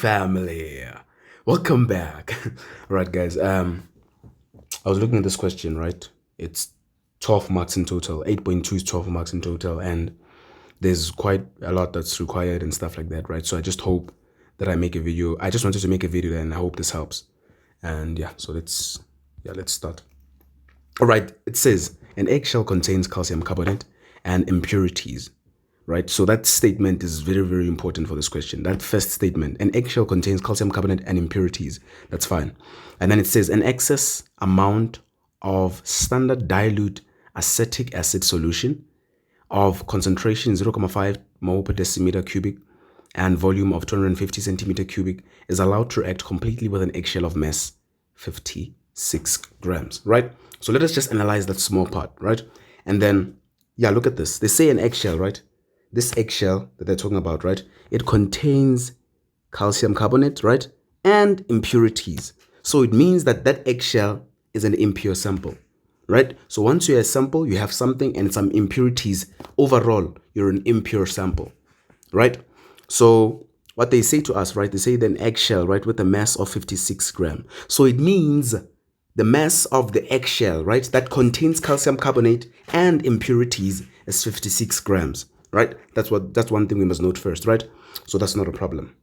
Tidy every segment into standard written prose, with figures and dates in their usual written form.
family. Welcome back. All right, guys. I was looking at this question, right? It's 12 marks in total. 8.2 is 12 marks in total, and there's quite a lot that's required and stuff like that, right? So I just hope that I make a video. I just wanted to make a video, and I hope this helps. And yeah, so let's start. All right, it says an eggshell contains calcium carbonate and impurities, right? So that statement is very, very important for this question. That first statement, an eggshell contains calcium carbonate and impurities. That's fine. And then it says an excess amount of standard dilute acetic acid solution of concentration 0.5 mole per decimeter cubic and volume of 250 centimeter cubic is allowed to react completely with an eggshell of mass 56 grams, right? So let us just analyze that small part, right? And then, yeah, look at this. They say an eggshell, right? This eggshell that they're talking about, right? It contains calcium carbonate, right? And impurities. So it means that that eggshell is an impure sample, right? So once you're a sample, you have something and some impurities. Overall, you're an impure sample, right? So what they say to us, right? They say an eggshell, right, with a mass of 56 grams. So it means the mass of the eggshell, right, that contains calcium carbonate and impurities is 56 grams, right? That's one thing we must note first, right? So that's not a problem.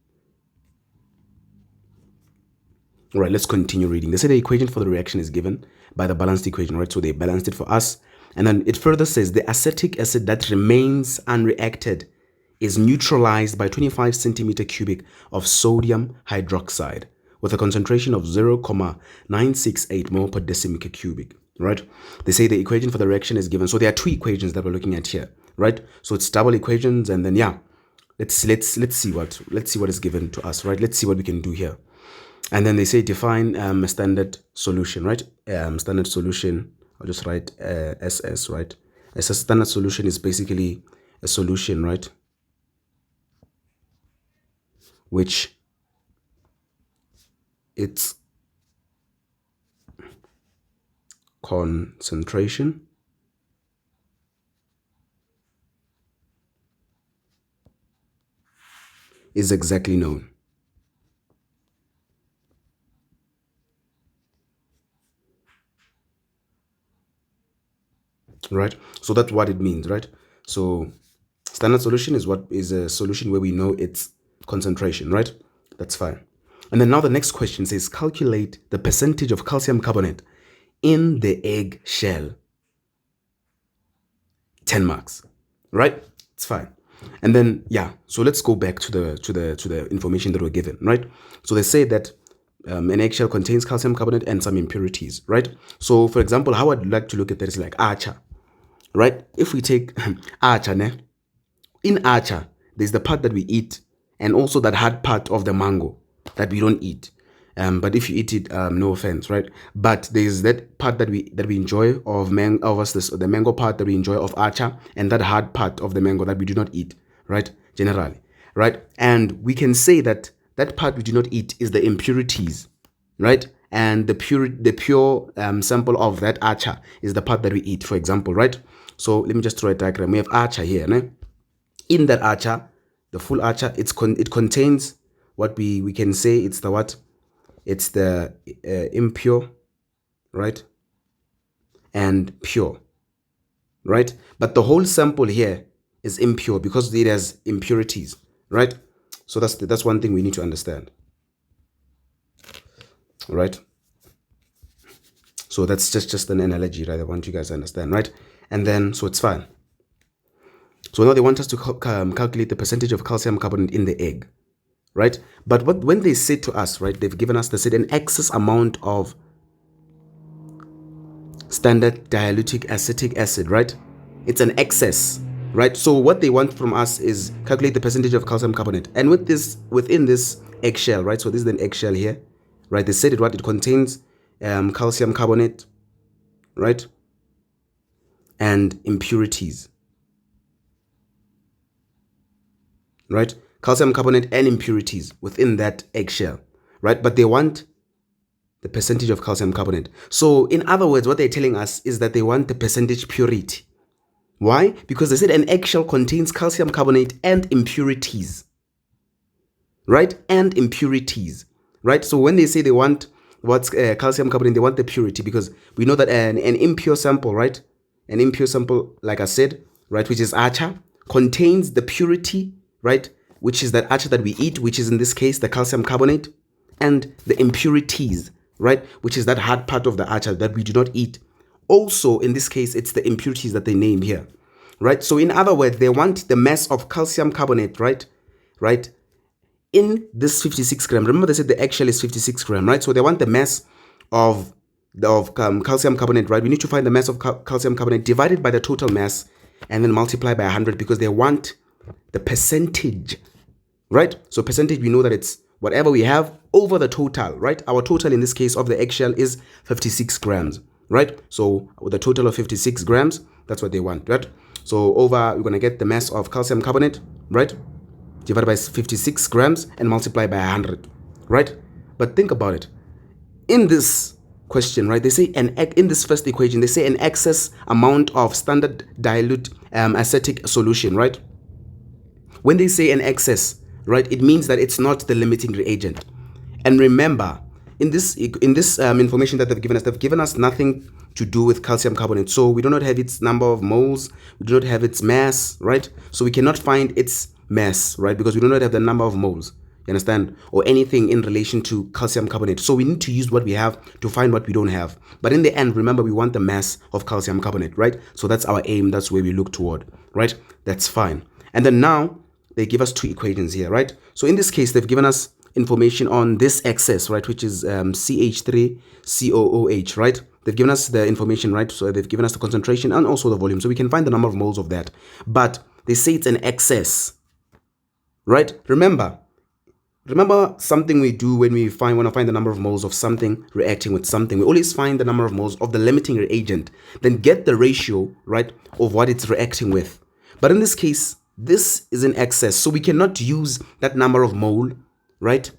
All right, let's continue reading. They say the equation for the reaction is given by the balanced equation, right? So they balanced it for us. And then it further says the acetic acid that remains unreacted is neutralized by 25 centimeter cubic of sodium hydroxide with a concentration of 0.968 mole per decimeter cubic, right? They say the equation for the reaction is given. So there are two equations that we're looking at here, right? So it's double equations, and then yeah, let's see what is given to us, right? Let's see what we can do here. And then they say define a standard solution, right? Standard solution, I'll just write SS, right? A standard solution is basically a solution, right? Which its concentration is exactly known. Right? So that's what it means, right? So standard solution is a solution where we know its concentration, right? That's fine. And then now the next question says calculate the percentage of calcium carbonate in the egg shell. 10 marks, right? It's fine. And then yeah, so let's go back to the information that we're given, right? So they say that an eggshell contains calcium carbonate and some impurities, right? So for example, how I'd like to look at that is like acha, right? If we take acha, in acha, there's the part that we eat and also that hard part of the mango that we don't eat. But if you eat it, no offense, right? But there's that part that we enjoy of the mango part that we enjoy of acha, and that hard part of the mango that we do not eat, right? Generally, right? And we can say that that part we do not eat is the impurities, right? And the pure sample of that acha is the part that we eat, for example, right? So let me just draw a diagram. We have acha here, né? In that acha, the full acha, it contains what we can say it's the what? It's the impure, right? And pure, right? But the whole sample here is impure because it has impurities, right? So that's one thing we need to understand, right? So that's just an analogy, right? I want you guys to understand, right? And then, so it's fine. So now they want us to calculate the percentage of calcium carbonate in the egg, right? But when they said to us, right, they've given us, they said an excess amount of standard dilutic acetic acid, right? It's an excess, right? So what they want from us is calculate the percentage of calcium carbonate. And within this eggshell, right? So this is an eggshell here, right? They said it contains calcium carbonate, right? And impurities, right? Calcium carbonate and impurities within that eggshell, right? But they want the percentage of calcium carbonate. So in other words, what they're telling us is that they want the percentage purity. Why? Because they said an eggshell contains calcium carbonate and impurities. right? And impurities, right? So when they say they want what's calcium carbonate, they want the purity, because we know that an impure sample, right? An impure sample, like I said, right, which is acha, contains the purity, right, which is that acha that we eat, which is in this case the calcium carbonate, and the impurities, right, which is that hard part of the acha that we do not eat. Also, in this case, it's the impurities that they name here, right? So in other words, they want the mass of calcium carbonate, right, in this 56 gram. Remember, they said the actual is 56 gram, right? So they want the mass of calcium carbonate, right? We need to find the mass of calcium carbonate divided by the total mass and then multiply by 100, because they want the percentage, right? So percentage, we know that it's whatever we have over the total, right? Our total in this case of the eggshell is 56 grams, right? So with a total of 56 grams, that's what they want, right? So over, we're going to get the mass of calcium carbonate, right, divided by 56 grams and multiply by 100, right? But think about it. In this question, right, they say in this first equation, they say an excess amount of standard dilute acetic solution, right? When they say an excess, right, it means that it's not the limiting reagent. And remember, in this information that they've given us nothing to do with calcium carbonate. So we do not have its number of moles, we do not have its mass, right? So we cannot find its mass, right, because we do not have the number of moles, you understand, or anything in relation to calcium carbonate. So we need to use what we have to find what we don't have. But in the end, remember, we want the mass of calcium carbonate, right? So that's our aim, that's where we look toward, right? That's fine. And then now they give us two equations here, right? So in this case, they've given us information on this excess, right, which is CH3COOH, right? They've given us the information, right? So they've given us the concentration and also the volume, so we can find the number of moles of that. But they say it's an excess, right? Remember something we do when we want to find the number of moles of something reacting with something. We always find the number of moles of the limiting reagent, then get the ratio, right, of what it's reacting with. But in this case, this is an excess, so we cannot use that number of mole, right,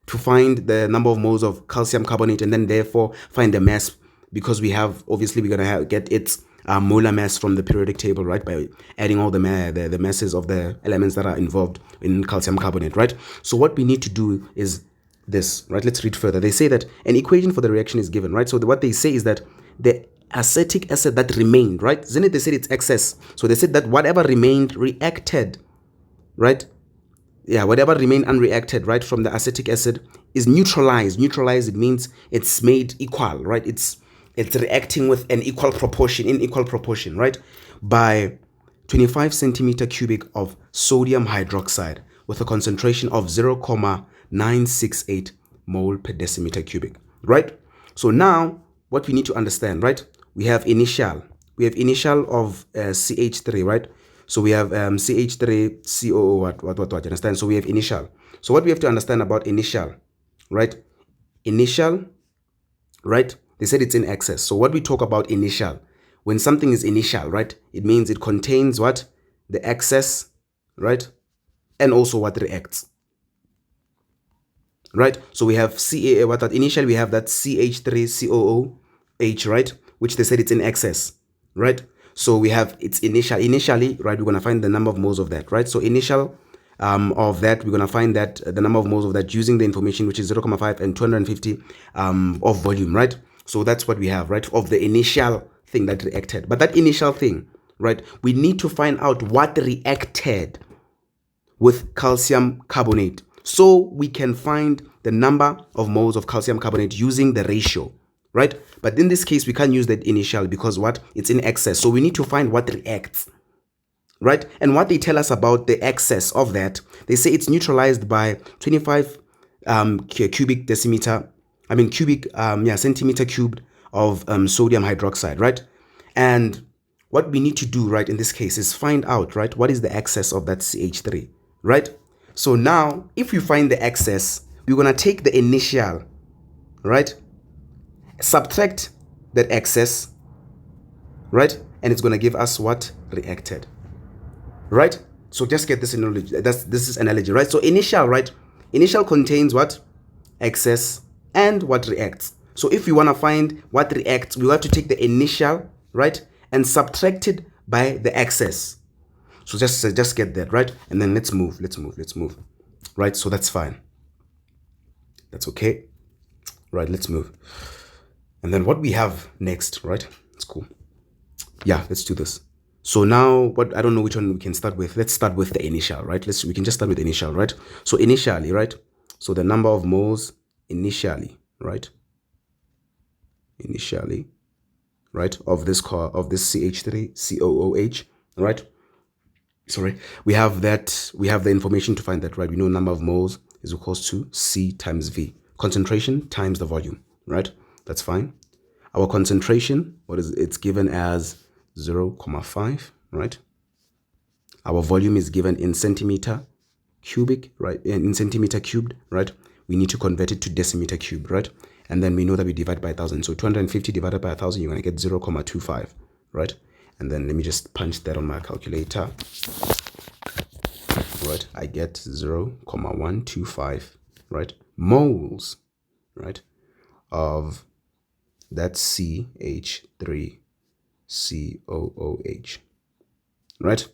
to find the number of moles of calcium carbonate and then therefore find the mass, because we have, obviously, we're going to get its molar mass from the periodic table, right, by adding all the masses of the elements that are involved in calcium carbonate, right? So what we need to do is this, right? Let's read further. They say that an equation for the reaction is given, right? So what they say is that the acetic acid that remained, right? Isn't it? They said it's excess. So they said that whatever remained reacted, right? Yeah, whatever remained unreacted, right, from the acetic acid is neutralized. Neutralized, it means it's made equal, right? It's reacting with an equal proportion, right, by 25 centimeter cubic of sodium hydroxide with a concentration of 0,968 mole per decimeter cubic, right? So now what we need to understand, right, we have initial of CH3, right? So we have CH3COO, what, understand? So we have initial. So what we have to understand about initial, right? Initial, right? They said it's in excess. So what we talk about initial, when something is initial, right, it means it contains what? The excess, right? And also what reacts, right? So we have initial, we have that CH3COOH, right? Which they said it's in excess, right? So we have its initially, right, we're going to find the number of moles of that, right? So initial of that, we're going to find that the number of moles of that using the information, which is 0,5 and 250 of volume, right? So that's what we have, right, of the initial thing that reacted. But that initial thing, right, we need to find out what reacted with calcium carbonate, so we can find the number of moles of calcium carbonate using the ratio, right? But in this case, we can't use that initial because what? It's in excess. So we need to find what reacts, right? And what they tell us about the excess of that, they say it's neutralized by 25 cubic centimeter cubed of sodium hydroxide, right? And what we need to do, right, in this case is find out, right, what is the excess of that CH3, right? So now, if we find the excess, we're going to take the initial, right, subtract that excess, right, and it's going to give us what? Reacted, right? So just get this analogy. This is analogy, right? So initial, right, initial contains what? Excess and what reacts. So if we want to find what reacts, we have to take the initial, right, and subtract it by the excess. So just get that, right? And then let's move. right? So that's fine. That's okay. Right, let's move. And then what we have next, right? It's cool. Yeah, let's do this. So now, what I don't know which one we can start with. Let's start with the initial, right? We can just start with initial, right? So initially, right? So the number of moles initially, right? Initially, right? Of this CH3 COOH, right? Sorry, we have the information to find that, right? We know number of moles is equals to C times V, concentration times the volume, right? That's fine. Our concentration, it's given as 0.5, right? Our volume is given in centimeter cubic, right? In centimeter cubed, right? We need to convert it to decimeter cubed, right? And then we know that we divide by 1,000. So 250 divided by 1,000, you're going to get 0.25, right? And then let me just punch that on my calculator, right? I get 0.125, right? Moles, right? Of that CH3COOH, right?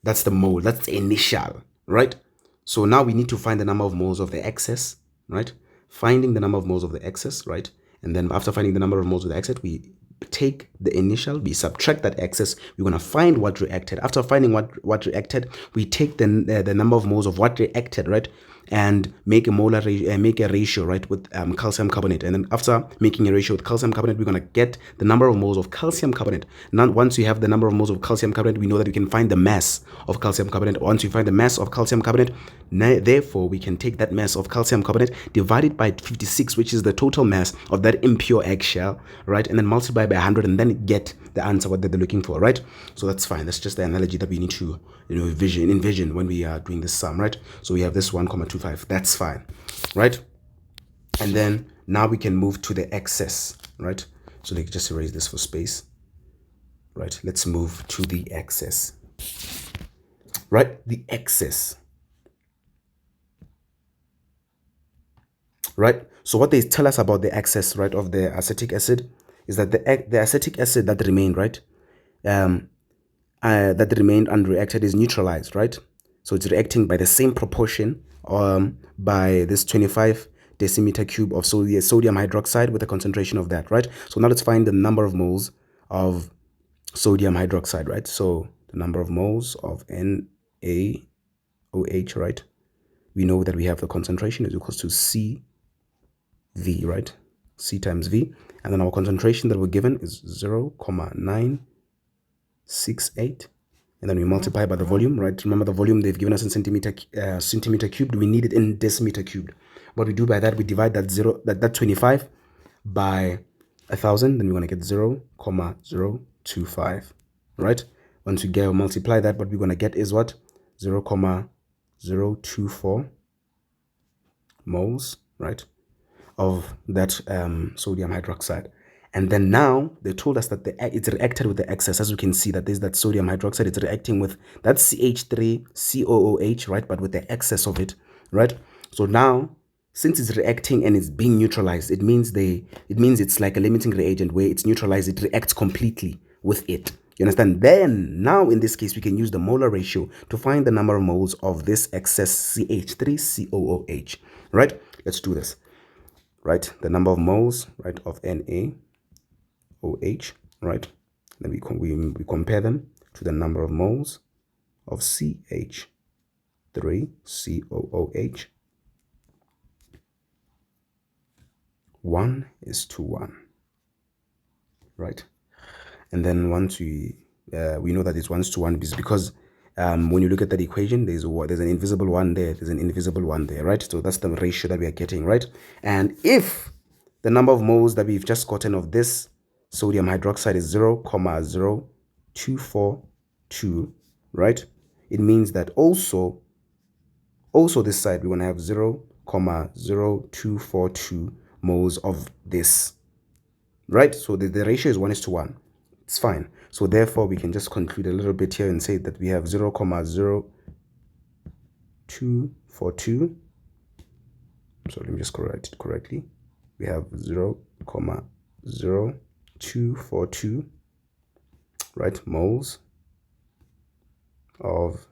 That's the mole, that's the initial, right? So now we need to find the number of moles of the excess, right? Finding the number of moles of the excess, right? And then after finding the number of moles of the excess, we take the initial, we subtract that excess, we're going to find what reacted. After finding what reacted, we take the number of moles of what reacted, right? And make a ratio, right, with calcium carbonate. And then after making a ratio with calcium carbonate, we're going to get the number of moles of calcium carbonate. Now, once you have the number of moles of calcium carbonate, we know that we can find the mass of calcium carbonate. Once we find the mass of calcium carbonate, therefore, we can take that mass of calcium carbonate, divide it by 56, which is the total mass of that impure eggshell, right? And then multiply by 100 and then get the answer what they're looking for, right? So that's fine. That's just the analogy that we need to, envision when we are doing this sum, right? So we have this 1.25. That's fine, right? And then now we can move to the excess, right? So let's just erase this for space, right? Let's move to the excess, right? The excess, right? So what they tell us about the excess, right, of the acetic acid is that the acetic acid that remained, right, that remained unreacted is neutralized, right? So it's reacting by the same proportion by this 25 decimeter cube of sodium hydroxide with a concentration of that, right? So now let's find the number of moles of sodium hydroxide, right? So the number of moles of NaOH, right? We know that we have the concentration is equals to CV, right? C times V. And then our concentration that we're given is 0.968. And then we multiply by the volume, right? Remember the volume they've given us in centimeter cubed. We need it in decimeter cubed. What we do by that, we divide that 25 by 1,000. Then we're going to get 0.025, right? Once we multiply that, what we're going to get is what? 0.024 moles, right, of that sodium hydroxide. And then now they told us that it's reacted with the excess. As you can see, that there's that sodium hydroxide, it's reacting with that CH3COOH, right, but with the excess of it, right? So now, since it's reacting and it's being neutralized, it means it's like a limiting reagent where it's neutralized, it reacts completely with it. You understand? Then, now in this case, we can use the molar ratio to find the number of moles of this excess CH3COOH, right? Let's do this, right? The number of moles, right, of NaOH, right? Then we compare them to the number of moles of CH3COOH. 1:1, right? And then once we know that it's 1:1 is because when you look at that equation, there's an invisible one there, there's an invisible one there, right? So that's the ratio that we are getting, right? And if the number of moles that we've just gotten of this sodium hydroxide is 0.0242, right? It means that also this side we're going to have 0.0242 moles of this, right? So the ratio is 1:1. It's fine. So therefore we can just conclude a little bit here and say that we have 0.0242. So let me just correct it correctly. We have 0.0242, right, moles of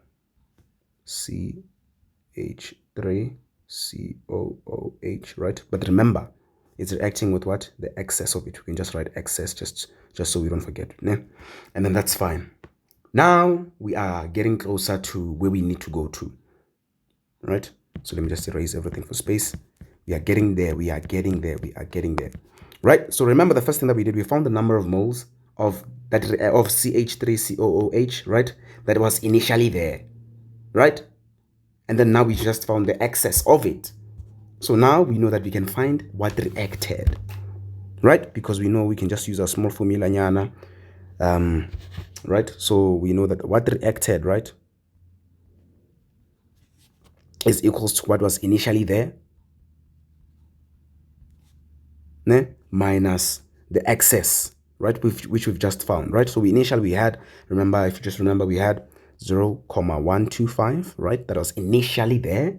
CH3 CH3COOH, right? But remember, it's reacting with what? The excess of it. We can just write excess just so we don't forget. Yeah? And then that's fine. Now we are getting closer to where we need to go to, right? So let me just erase everything for space. We are getting there. We are getting there. We are getting there, right? So remember the first thing that we did, we found the number of moles of CH3COOH, right? That was initially there, right? And then now we just found the excess of it. So now we know that we can find what reacted, right? Because we know we can just use a small formula, nyana, right? So we know that what reacted, right, is equals to what was initially there, ne, minus the excess, right, which we've just found, right? So initially we had, remember, if you just remember, we had 0,125, right? That was initially there,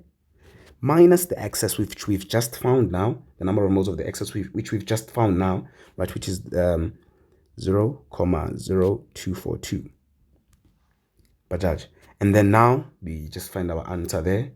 minus the excess which we've just found now, the number of moles of the excess which we've just found now, right, which is 0,0242. Bajaj. And then now we just find our answer there.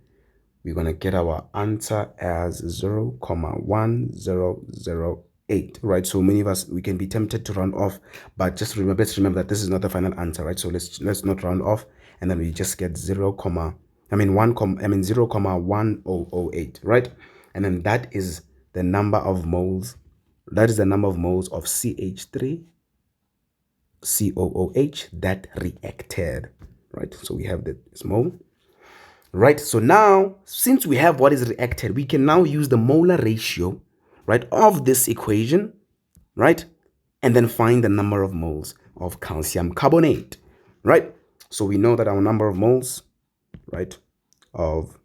We're going to get our answer as 0,1008, right? So many of us, we can be tempted to round off, but just remember, let's remember that this is not the final answer, right? So let's not round off, and then we just get 0,1008, right? And then that is the number of moles, of CH3 COOH that reacted, right? So we have this mole, right? So now, since we have what is reacted, we can now use the molar ratio, right, of this equation, right, and then find the number of moles of calcium carbonate, right? So we know that our number of moles, right, of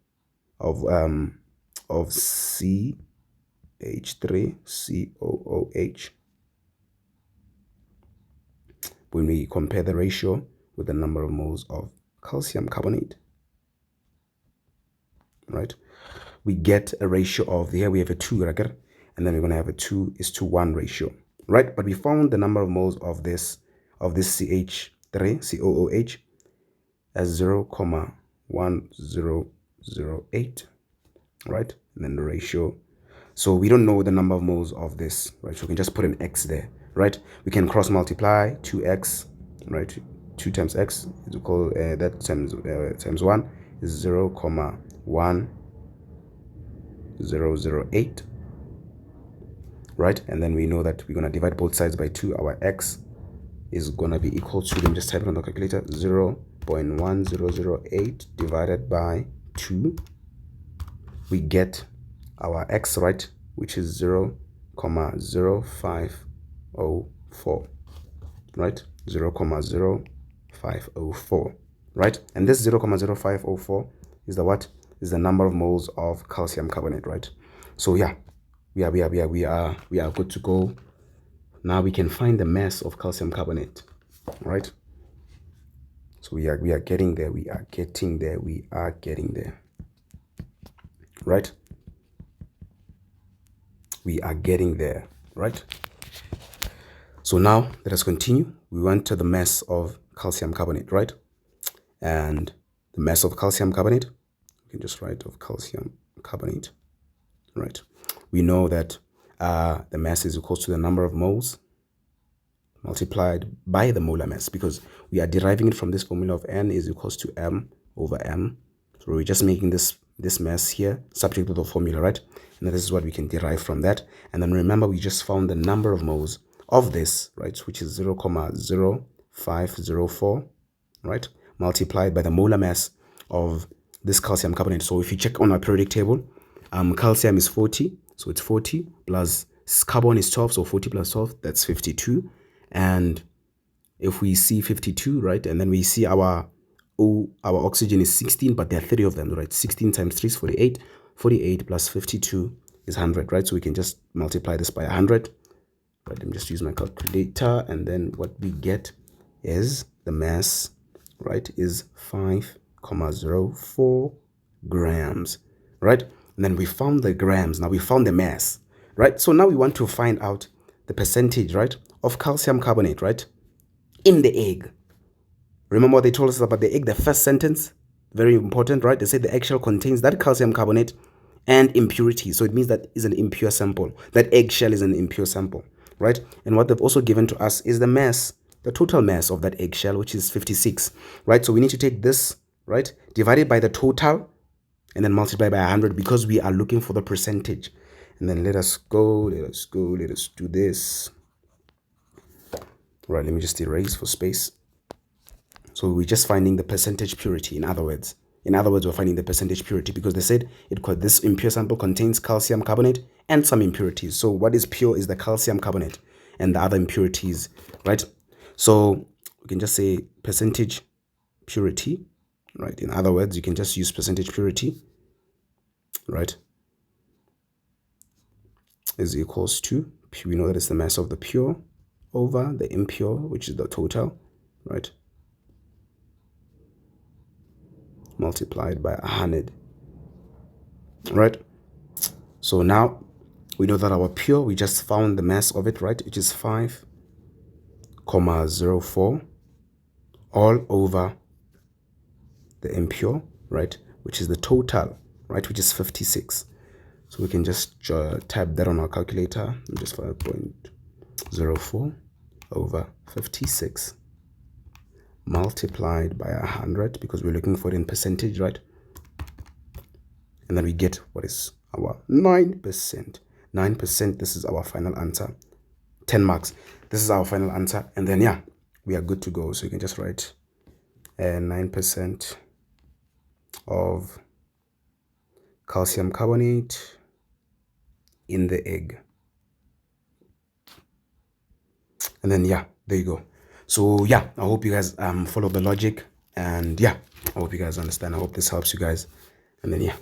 CH3COOH, when we compare the ratio with the number of moles of calcium carbonate, right, we get a ratio of, here we have a 2, and then we're going to have a 2:1 ratio, right? But we found the number of moles of this CH3COOH as 0,1008, right? And then the ratio, so we don't know the number of moles of this, right? So we can just put an x there, right? We can cross multiply 2x, right? 2 times x is equal, that times 1 is 0,1008, right? And then we know that we're going to divide both sides by 2. Our x is going to be equal to, let me just type it on the calculator, 0.1008 divided by 2. We get our x, right, which is 0,0504, right? 0,0504, right? And this 0,0504 is the what? Is the number of moles of calcium carbonate, right? So yeah, we are good to go. Now we can find the mass of calcium carbonate, right? So we are getting there. We are getting there. We are getting there, right? We are getting there, right? So now let us continue. We went to the mass of calcium carbonate, right? And the mass of calcium carbonate, we can just write of calcium carbonate, right? We know that the mass is equal to the number of moles multiplied by the molar mass, because we are deriving it from this formula of N is equals to M over M. So we're just making this mass here subject to the formula, right? And this is what we can derive from that. And then remember, we just found the number of moles of this, right, which is 0,0504, right, multiplied by the molar mass of this calcium carbonate. So if you check on our periodic table, calcium is 40, so it's 40 plus carbon is 12, so 40 plus 12, that's 52. And if we see 52, right, and then we see our oxygen is 16, but there are 3 of them, right? 16 times 3 is 48. 48 plus 52 is 100, right? So we can just multiply this by 100. Right, let me just use my calculator, and then what we get is the mass, right, is 5,04 grams, right? And then we found the grams. Now we found the mass, right? So now we want to find out the percentage, right, of calcium carbonate, right, in the egg. Remember what they told us about the egg, the first sentence? very important, right? They say the eggshell contains that calcium carbonate and impurities. So it means that is an impure sample. That eggshell is an impure sample, right? And what they've also given to us is the mass, the total mass of that eggshell, which is 56, right? So we need to take this, right, divided by the total and then multiply by 100 because we are looking for the percentage. And then let us do this. Right, let me just erase for space. So we're just finding the percentage purity, in other words. In other words, we're finding the percentage purity because they said this impure sample contains calcium carbonate and some impurities. So what is pure is the calcium carbonate and the other impurities, right? So we can just say percentage purity, right? In other words, you can just use percentage purity, right? Is equals to, we know that it's the mass of the pure over the impure, which is the total, right? Multiplied by 100, right? So now we know that our pure, we just found the mass of it, right? Which is 5,04 all over the impure, right? Which is the total, right? Which is 56. So we can just type that on our calculator. Just 5.04 over 56 multiplied by 100 because we're looking for it in percentage, right? And then we get what is our 9%. 9%, this is our final answer. 10 marks. This is our final answer. And then, yeah, we are good to go. So you can just write 9% of calcium carbonate in the egg. And then, yeah, there you go. So, yeah, I hope you guys follow the logic. And, yeah, I hope you guys understand. I hope this helps you guys. And then, yeah.